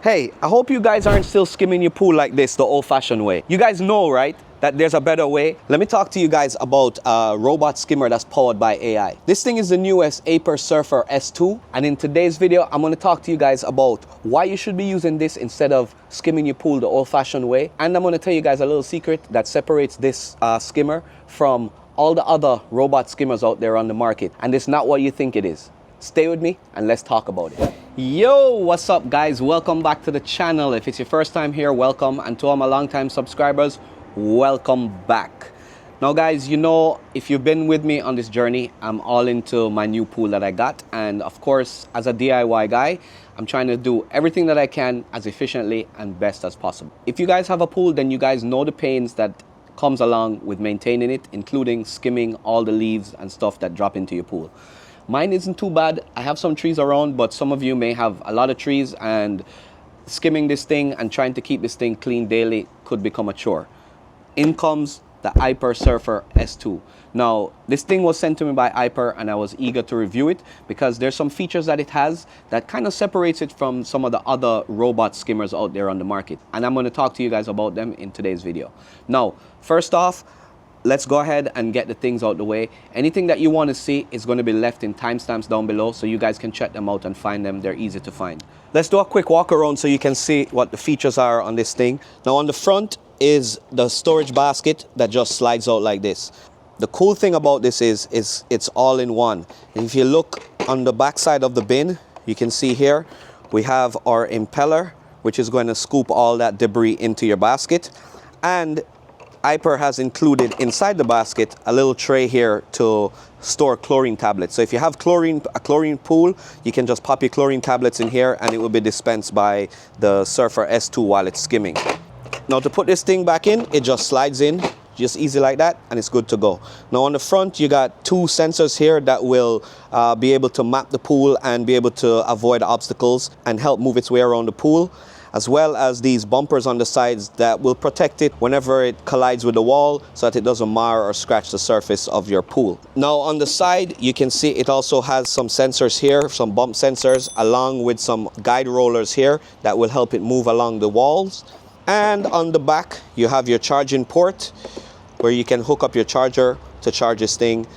Hey, I hope you guys aren't still skimming your pool like this the old-fashioned way. You guys know, right, that there's a better way? Let me talk to you guys about a robot skimmer that's powered by AI. This thing is the newest Aiper Surfer S2, and in today's video, I'm gonna talk to you guys about why you should be using this instead of skimming your pool the old-fashioned way. And I'm gonna tell you guys a little secret that separates this skimmer from all the other robot skimmers out there on the market. And it's not what you think it is. Stay with me and let's talk about it. Yo, what's up guys? Welcome back to the channel. If it's your first time here, welcome. And to all my longtime subscribers, welcome back. Now guys, you know, if you've been with me on this journey, I'm all into my new pool that I got. And of course, as a DIY guy, I'm trying to do everything that I can as efficiently and best as possible. If you guys have a pool, then you guys know the pains that comes along with maintaining it, including skimming all the leaves and stuff that drop into your pool. Mine isn't too bad. I have some trees around, but some of you may have a lot of trees, and skimming this thing and trying to keep this thing clean daily could become a chore. In comes the Aiper Surfer S2. Now, this thing was sent to me by Aiper, and I was eager to review it because there's some features that it has that kind of separates it from some of the other robot skimmers out there on the market. And I'm going to talk to you guys about them in today's video. Now, first off, let's go ahead and get the things out the way. Anything that you want to see is going to be left in timestamps down below, so you guys can check them out and find them. They're easy to find. Let's do a quick walk around so you can see what the features are on this thing. Now on the front is the storage basket that just slides out like this. The cool thing about this is it's all in one. And if you look on the back side of the bin, you can see here we have our impeller, which is going to scoop all that debris into your basket. And Aiper has included inside the basket a little tray here to store chlorine tablets. So if you have a chlorine pool, you can just pop your chlorine tablets in here and it will be dispensed by the Surfer S2 while it's skimming. Now to put this thing back in, it just slides in, just easy like that, and it's good to go. Now on the front, you got two sensors here that will be able to map the pool and be able to avoid obstacles and help move its way around the pool, as well as these bumpers on the sides that will protect it whenever it collides with the wall so that it doesn't mar or scratch the surface of your pool. Now on the side, you can see it also has some sensors here, some bump sensors, along with some guide rollers here that will help it move along the walls. And on the back, you have your charging port where you can hook up your charger to charge this thing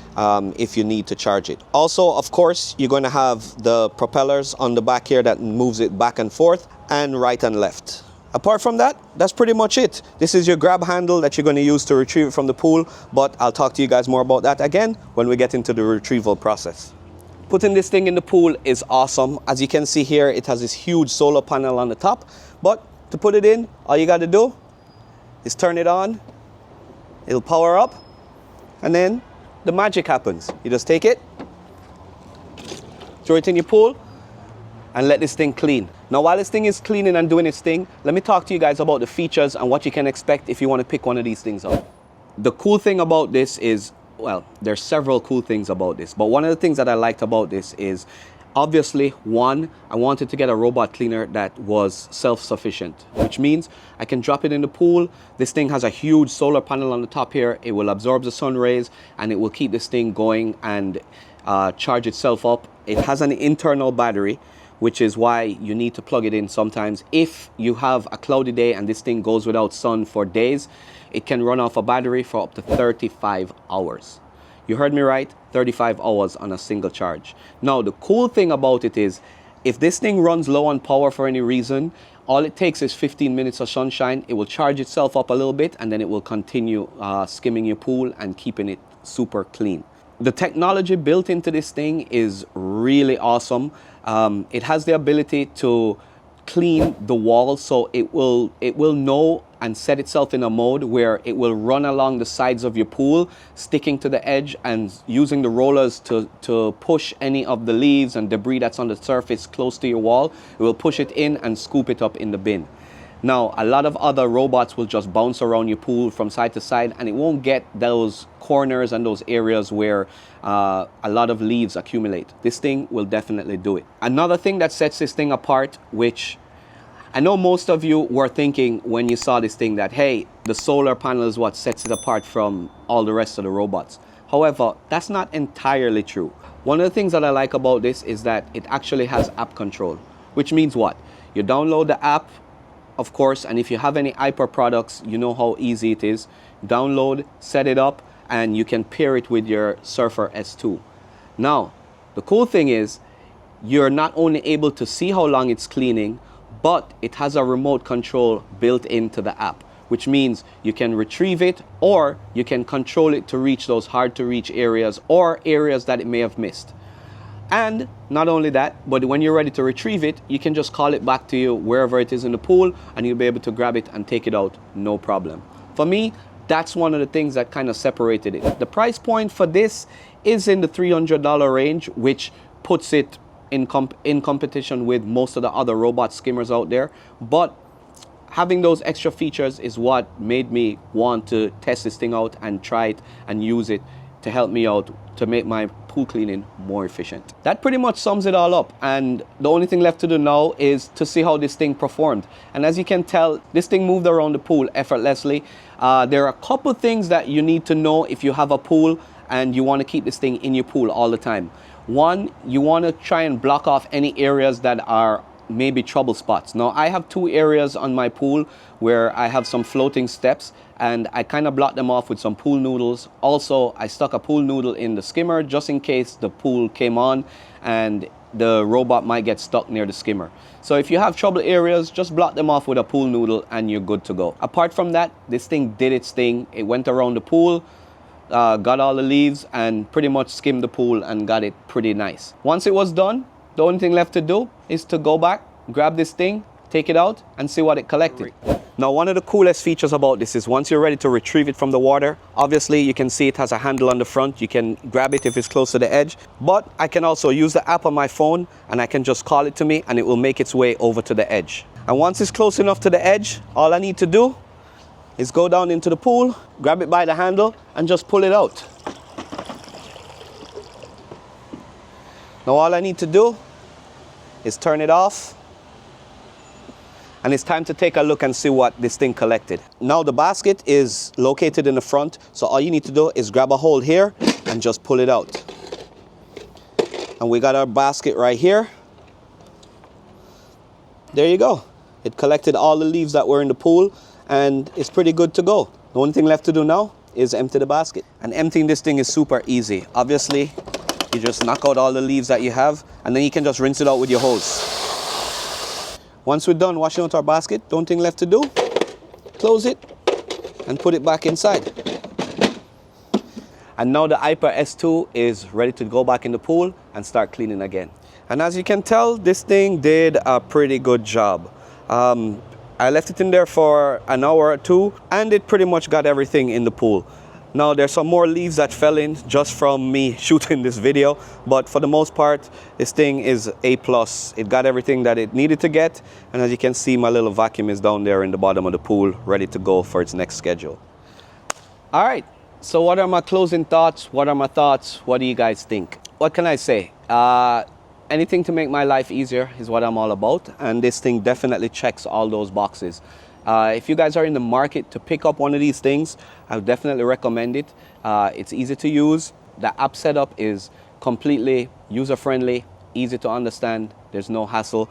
if you need to charge it. Also, of course, you're going to have the propellers on the back here that moves it back and forth and right and left. Apart from that, that's pretty much it. This is your grab handle that you're going to use to retrieve it from the pool, but I'll talk to you guys more about that again when we get into the retrieval process. Putting this thing in the pool is awesome. As you can see here, it has this huge solar panel on the top, but to put it in, all you got to do is turn it on. It'll power up, and then the magic happens. You just take it, throw it in your pool, and let this thing clean. Now while this thing is cleaning and doing its thing, let me talk to you guys about the features and what you can expect if you want to pick one of these things up. The cool thing about this is, well, there's several cool things about this, but one of the things that I liked about this is, obviously, one, I wanted to get a robot cleaner that was self-sufficient, which means I can drop it in the pool. This thing has a huge solar panel on the top here. It will absorb the sun rays and it will keep this thing going and charge itself up. It has an internal battery, which is why you need to plug it in sometimes. If you have a cloudy day and this thing goes without sun for days, it can run off a battery for up to 35 hours. You heard me right, 35 hours on a single charge. Now, the cool thing about it is, if this thing runs low on power for any reason, all it takes is 15 minutes of sunshine. It will charge itself up a little bit, and then it will continue skimming your pool and keeping it super clean. The technology built into this thing is really awesome. It has the ability to clean the wall, so it will know and set itself in a mode where it will run along the sides of your pool, sticking to the edge and using the rollers to push any of the leaves and debris that's on the surface close to your wall. It will push it in and scoop it up in the bin. Now, a lot of other robots will just bounce around your pool from side to side, and it won't get those corners and those areas where a lot of leaves accumulate. This thing will definitely do it. Another thing that sets this thing apart, which I know most of you were thinking when you saw this thing that, hey, the solar panel is what sets it apart from all the rest of the robots. However, that's not entirely true. One of the things that I like about this is that it actually has app control, which means what? You download the app, of course, and if you have any Aiper products, you know how easy it is. Download, set it up, and you can pair it with your Surfer S2. Now, the cool thing is, you're not only able to see how long it's cleaning, but it has a remote control built into the app, which means you can retrieve it or you can control it to reach those hard to reach areas or areas that it may have missed. And not only that, but when you're ready to retrieve it, you can just call it back to you wherever it is in the pool and you'll be able to grab it and take it out, no problem. For me, that's one of the things that kind of separated it. The price point for this is in the $300 range, which puts it in competition with most of the other robot skimmers out there. But having those extra features is what made me want to test this thing out and try it and use it to help me out to make my pool cleaning more efficient. That pretty much sums it all up, and the only thing left to do now is to see how this thing performed. And as you can tell, this thing moved around the pool effortlessly. There are a couple things that you need to know if you have a pool and you want to keep this thing in your pool all the time. One, you want to try and block off any areas that are maybe trouble spots. Now, I have 2 areas on my pool where I have some floating steps, and I kind of blocked them off with some pool noodles. Also, I stuck a pool noodle in the skimmer just in case the pool came on and the robot might get stuck near the skimmer. So if you have trouble areas, just block them off with a pool noodle and you're good to go. Apart from that, this thing did its thing. It went around the pool, got all the leaves and pretty much skimmed the pool and got it pretty nice. Once it was done, the only thing left to do is to go back, grab this thing, take it out and see what it collected. Now, one of the coolest features about this is once you're ready to retrieve it from the water, obviously you can see it has a handle on the front. You can grab it if it's close to the edge, but I can also use the app on my phone and I can just call it to me and it will make its way over to the edge. And once it's close enough to the edge, all I need to do is go down into the pool, grab it by the handle and just pull it out. Now all I need to do is turn it off, and it's time to take a look and see what this thing collected. Now the basket is located in the front, so all you need to do is grab a hold here and just pull it out. And we got our basket right here. There you go. It collected all the leaves that were in the pool and it's pretty good to go. The only thing left to do now is empty the basket. And emptying this thing is super easy. Obviously, you just knock out all the leaves that you have and then you can just rinse it out with your hose. Once we're done washing out our basket, the only thing left to do, close it and put it back inside. And now the Aiper S2 is ready to go back in the pool and start cleaning again. And as you can tell, this thing did a pretty good job. I left it in there for an hour or 2 and it pretty much got everything in the pool. Now there's some more leaves that fell in just from me shooting this video, but for the most part, this thing is A+. It got everything that it needed to get, and as you can see, my little vacuum is down there in the bottom of the pool, ready to go for its next schedule. All right, so what are my closing thoughts? What are my thoughts? What do you guys think? What can I say? Anything to make my life easier is what I'm all about, and this thing definitely checks all those boxes. If you guys are in the market to pick up one of these things, I would definitely recommend it. It's easy to use. The app setup is completely user-friendly, easy to understand. There's no hassle.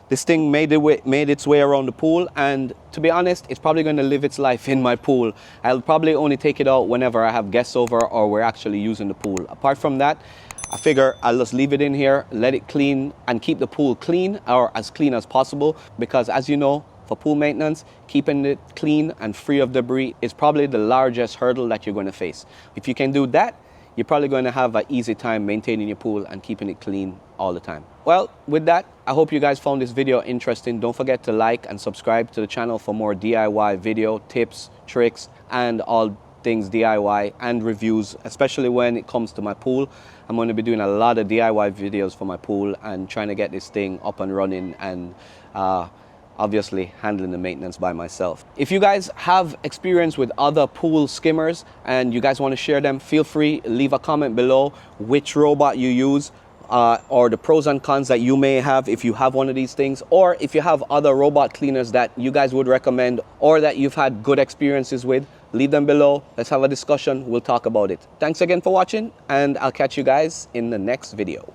This thing made its way around the pool, and to be honest, it's probably going to live its life in my pool. I'll probably only take it out whenever I have guests over or we're actually using the pool. Apart from that, I figure I'll just leave it in here, let it clean, and keep the pool clean or as clean as possible, because as you know, for pool maintenance, keeping it clean and free of debris is probably the largest hurdle that you're going to face. If you can do that, you're probably going to have an easy time maintaining your pool and keeping it clean all the time. Well, with that, I hope you guys found this video interesting. Don't forget to like and subscribe to the channel for more DIY video tips, tricks, and all things DIY and reviews, especially when it comes to my pool. I'm going to be doing a lot of DIY videos for my pool and trying to get this thing up and running and obviously handling the maintenance by myself. If you guys have experience with other pool skimmers and you guys want to share them, feel free, leave a comment below which robot you use or the pros and cons that you may have if you have one of these things, or if you have other robot cleaners that you guys would recommend or that you've had good experiences with. Leave them below. Let's have a discussion. We'll talk about it. Thanks again for watching, and I'll catch you guys in the next video.